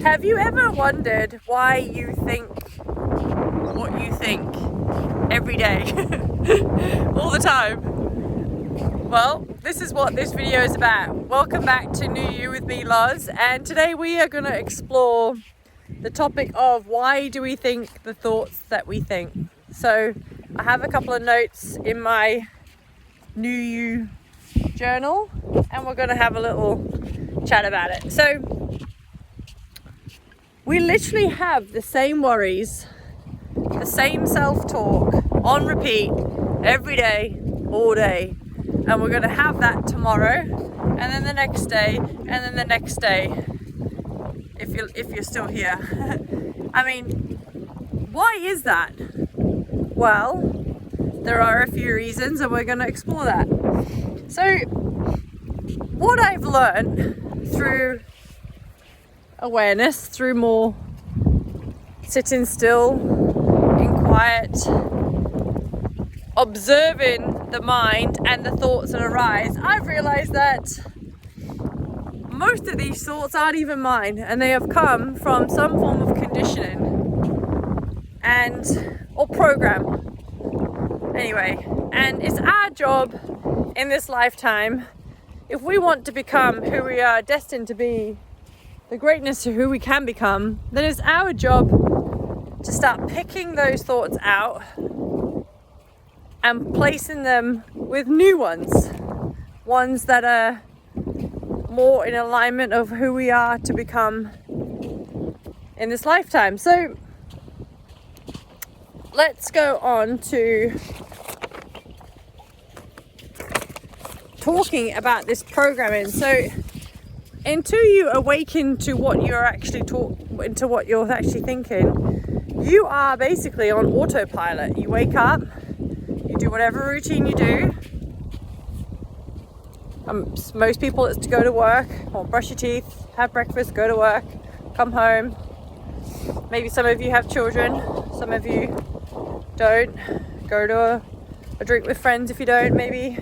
Have you ever wondered why you think what you think every day, all the time? Well, this is what this video is about. Welcome back to New You with me, Loz, and today we are going to explore the topic of why do we think the thoughts that we think. So I have a couple of notes in my New You journal and we're going to have a little chat about it. So we literally have the same worries, the same self-talk on repeat every day, all day. And we're going to have that tomorrow, and then the next day, and then the next day, if you're still here. I mean, why is that? Well, there are a few reasons, and we're going to explore that. So, what I've learned through awareness, through more sitting still, in quiet, observing the mind and the thoughts that arise, I've realized that most of these thoughts aren't even mine, and they have come from some form of conditioning or program. Anyway, and it's our job in this lifetime, if we want to become who we are destined to be, the greatness of who we can become, then it's our job to start picking those thoughts out and placing them with new ones that are more in alignment of who we are to become in this lifetime. So let's go on to talking about this programming. So until you awaken to what you're actually into what you're actually thinking, you are basically on autopilot. You wake up, you do whatever routine you do. Most people, it's to go to work or brush your teeth, have breakfast, go to work, come home. Maybe some of you have children, some of you don't. Go to a drink with friends if you don't, maybe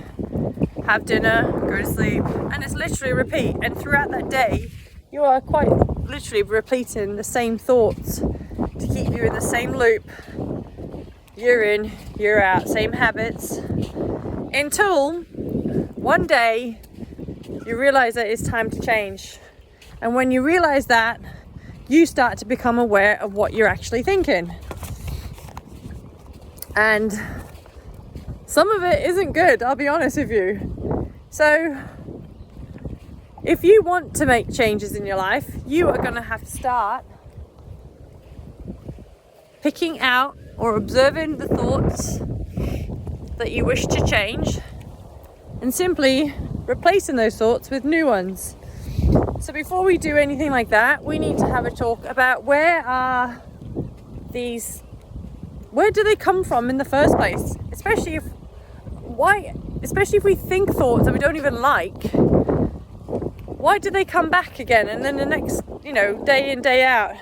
have dinner, go to sleep, and it's literally repeat. And throughout that day, you are quite literally repeating the same thoughts to keep you in the same loop, year in, year out, same habits, until one day you realize that it's time to change. And when you realize that, you start to become aware of what you're actually thinking. And some of it isn't good, I'll be honest with you. So if you want to make changes in your life, you are going to have to start picking out or observing the thoughts that you wish to change and simply replacing those thoughts with new ones. So before we do anything like that, we need to have a talk about where do they come from in the first place? Especially if we think thoughts that we don't even like, why do they come back again and then the next, day in, day out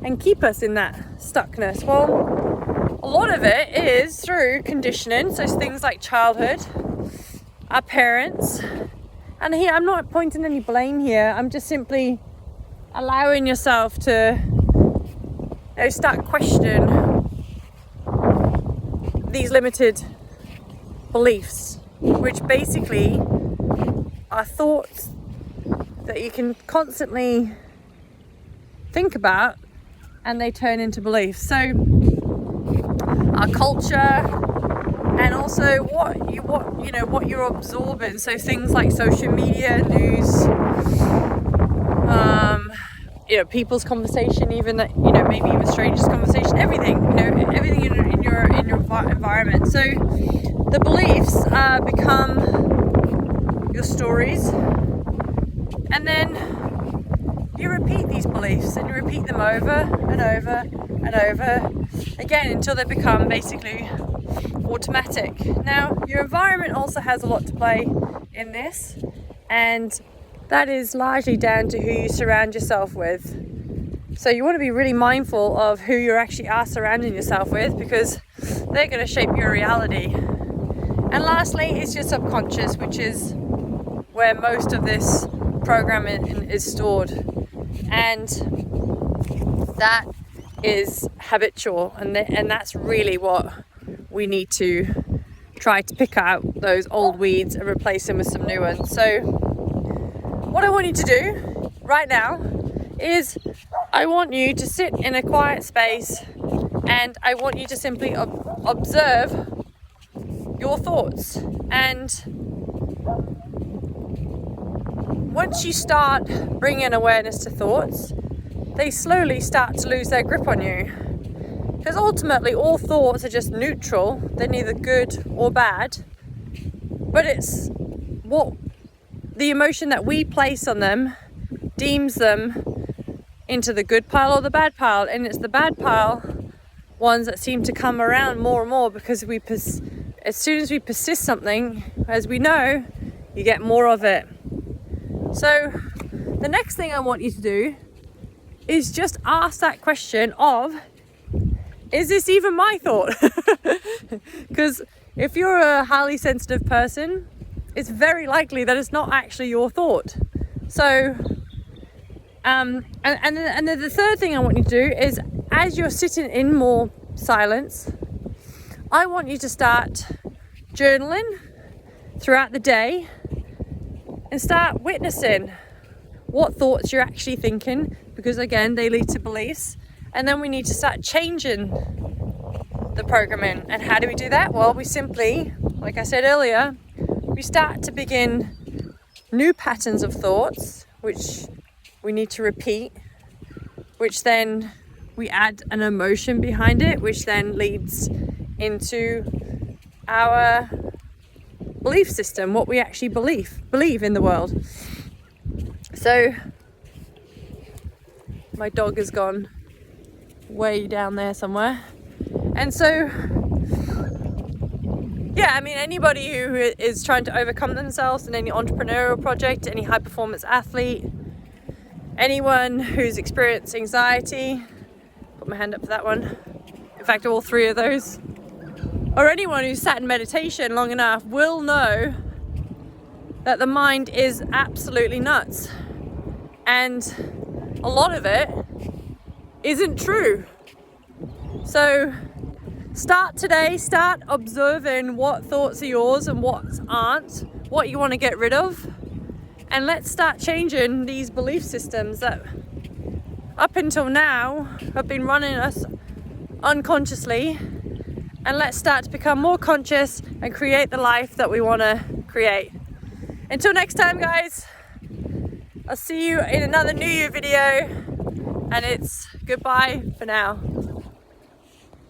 and keep us in that stuckness? Well, a lot of it is through conditioning, so it's things like childhood, our parents, and here I'm not pointing any blame here, I'm just simply allowing yourself to start questioning these limited beliefs, which basically are thoughts that you can constantly think about and they turn into beliefs. So our culture and also what you're absorbing, so things like social media, news, people's conversation, even that, maybe even strangers' conversation, everything in your environment. So the beliefs become your stories, and then you repeat these beliefs and you repeat them over and over and over again until they become basically automatic. Now, your environment also has a lot to play in this, and that is largely down to who you surround yourself with. So you want to be really mindful of who you actually are surrounding yourself with, because they're going to shape your reality. And lastly, it's your subconscious, which is where most of this programming is stored. And that is habitual, and that's really what we need to try to pick out, those old weeds, and replace them with some new ones. So what I want you to do right now is I want you to sit in a quiet space, and I want you to simply observe your thoughts. And once you start bringing awareness to thoughts, they slowly start to lose their grip on you. Because ultimately all thoughts are just neutral. They're neither good or bad, but it's what the emotion that we place on them deems them into the good pile or the bad pile. And it's the bad pile ones that seem to come around more and more, because as soon as we persist something, as we know, you get more of it. So the next thing I want you to do is just ask that question of, is this even my thought? Because if you're a highly sensitive person, it's very likely that it's not actually your thought. So and then the third thing I want you to do is, as you're sitting in more silence, I want you to start journaling throughout the day and start witnessing what thoughts you're actually thinking, because again, they lead to beliefs. And then we need to start changing the programming. And how do we do that? Well, we simply, like I said earlier, we start to begin new patterns of thoughts, which we need to repeat, which then we add an emotion behind it, which then leads into our belief system, what we actually believe in the world. So my dog has gone way down there somewhere. And so yeah, I mean, anybody who is trying to overcome themselves in any entrepreneurial project, any high performance athlete, anyone who's experienced anxiety, put my hand up for that one, in fact all three of those, or anyone who's sat in meditation long enough will know that the mind is absolutely nuts, and a lot of it isn't true. So start today, start observing what thoughts are yours and what aren't, what you want to get rid of, and let's start changing these belief systems that up until now have been running us unconsciously, and let's start to become more conscious and create the life that we want to create. Until next time, guys, I'll see you in another New Year video, and it's goodbye for now.